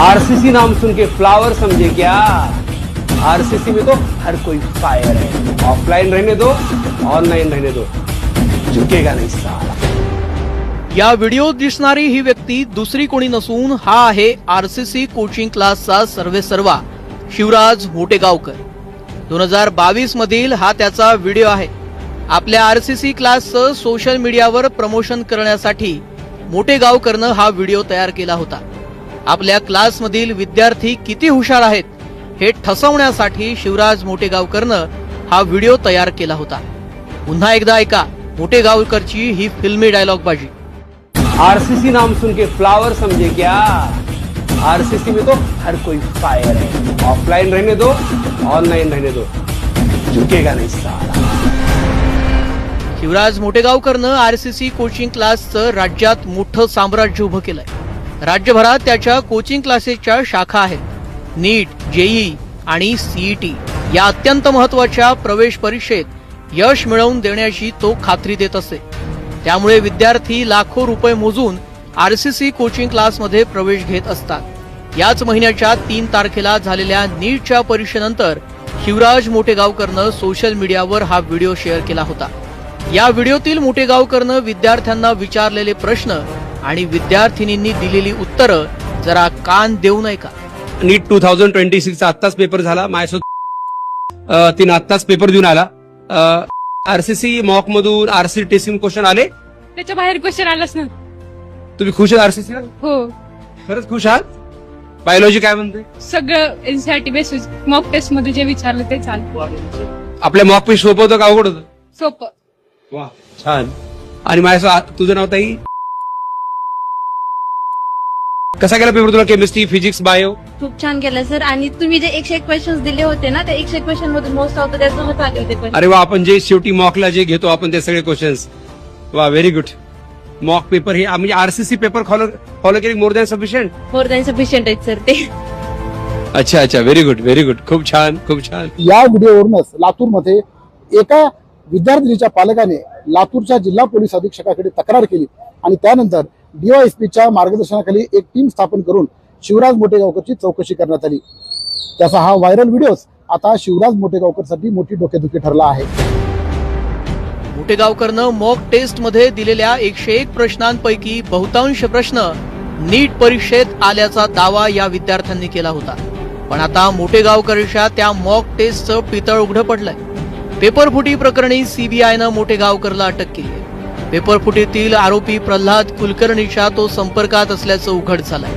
RCC नाम सुन के flower समझे क्या? आरसीसी में तो हर कोई फायर है। ऑफलाइन रहने दो, ऑनलाइन रहने दो, झुकेगा नहीं साला। या व्हिडिओत दिसणारी ही व्यक्ती दुसरी कोणी नसून हा आहे आरसीसी कोचिंग क्लासचा सर्वेसर्वा शिवराज मोटेगावकर। 2022 मधील हा त्याचा व्हिडिओ आहे। आपल्या आरसीसी क्लासचं सोशल मीडियावर प्रमोशन करण्यासाठी मोटेगावकरनं हा व्हिडिओ तयार केला होता। आपल्या क्लासमधील विद्यार्थी किती हुशार आहेत हे ठसवण्यासाठी शिवराज मोटेगावकरनं हा व्हिडिओ तयार केला होता। पुन्हा एकदा ऐका मोटेगावकरची ही फिल्मी डायलॉगबाजी। आरसीसी नाम सुन के फ्लावर समझे क्या? आरसीसी में तो हर कोई फायर है। ऑफलाइन रहने दो, ऑनलाइन रहने दो, झुकेगा नहीं साला। शिवराज मोटेगावकरनं आरसीसी कोचिंग क्लासचं राज्यात मोठं साम्राज्य उभं केलंय। राज्यभरात त्याच्या कोचिंग क्लासेसच्या शाखा आहेत। नीट, जेईई आणि सीईटी या अत्यंत महत्त्वाच्या प्रवेश परीक्षेत यश मिळवून देण्याची तो खात्री देत असे। त्यामुळे विद्यार्थी लाखो रुपये मोजून आरसीसी कोचिंग क्लासमध्ये प्रवेश घेत असतात। याच महिन्याच्या 3 तारखेला झालेल्या नीटच्या परीक्षेनंतर शिवराज मोटेगावकरनं सोशल मीडियावर हा व्हिडिओ शेअर केला होता। या व्हिडिओतील मोटेगावकरनं विद्यार्थ्यांना विचारलेले प्रश्न आणि विद्यार्थिनींनी दिलेली उत्तरं जरा कान देऊ नये का? नीट 2026 चा आत्ताच पेपर झाला। माझ्यासोबत तीन आत्ताच पेपर देऊन आला। आरसीसी मॉक मधून आरसीसी टेस्टिंग क्वेश्चन आले, त्याच्या बाहेर क्वेश्चन आलाच ना। तुम्ही खुश आहात आरसीसी? हो, खरंच खुश आहात? बायोलॉजी काय म्हणते? सगळं एनसीईआरटी बेसिस मॉक टेस्ट मध्ये जे विचारलं ते चालू। आपल्या मॉक पेस्ट सोपं होतं का अवघड होतं? सोपं। वा, छान। आणि माझ्यासोबत तुझं नाव ताई? कसा गेला पेपर तुला? Chemistry, physics, bio? खूप छान केलं सर। आणि तुम्ही जे 101 क्वेश्चन्स दिले होते ना, त्या 101 क्वेश्चन मधून मोस्ट ऑफ त्यातूनच आले होते question. अरे वा, आपण जे शेवटी मॉकला जे घेतो आपण ते सगळे क्वेश्चन्स, वा, व्हेरी गुड। मॉक पेपर हे म्हणजे आरसीसी पेपर फॉलो केली more than sufficient? More than sufficient आहेत सर ते। अच्छा अच्छा, व्हेरी गुड व्हेरी गुड, खूप छान खूप छान। या व्हिडिओवरूनच लातूरमध्ये एका विद्यार्थिनीच्या पालकाने लातूरच्या जिल्हा पोलीस अधीक्षकाकडे तक्रार केली आणि त्यानंतर डीवायएसपीच्या मार्गदर्शनाखाली एक टीम स्थापन करून शिवराज मोटेगावकरची चौकशी करण्यात आली। त्याचा हा व्हायरल व्हिडिओ आता शिवराज मोटेगावकरसाठी मोठी डोकेदुखी ठरला आहे। मोटेगावकरनं मॉक टेस्ट मध्ये दिलेल्या 101 प्रश्नांपैकी बहुतांश प्रश्न नीट परीक्षेत आल्याचा दावा या विद्यार्थ्यांनी केला होता। पण आता मोटेगावकरच्या त्या मॉक टेस्टचं पितळ उघडं पडलंय। पेपरफुटी प्रकरणी सीबीआयनं मोटेगावकरला अटक केली आहे। पेपरफुटीतील आरोपी प्रल्हाद कुलकर्णीच्या तो संपर्कात असल्याचं उघड झालंय।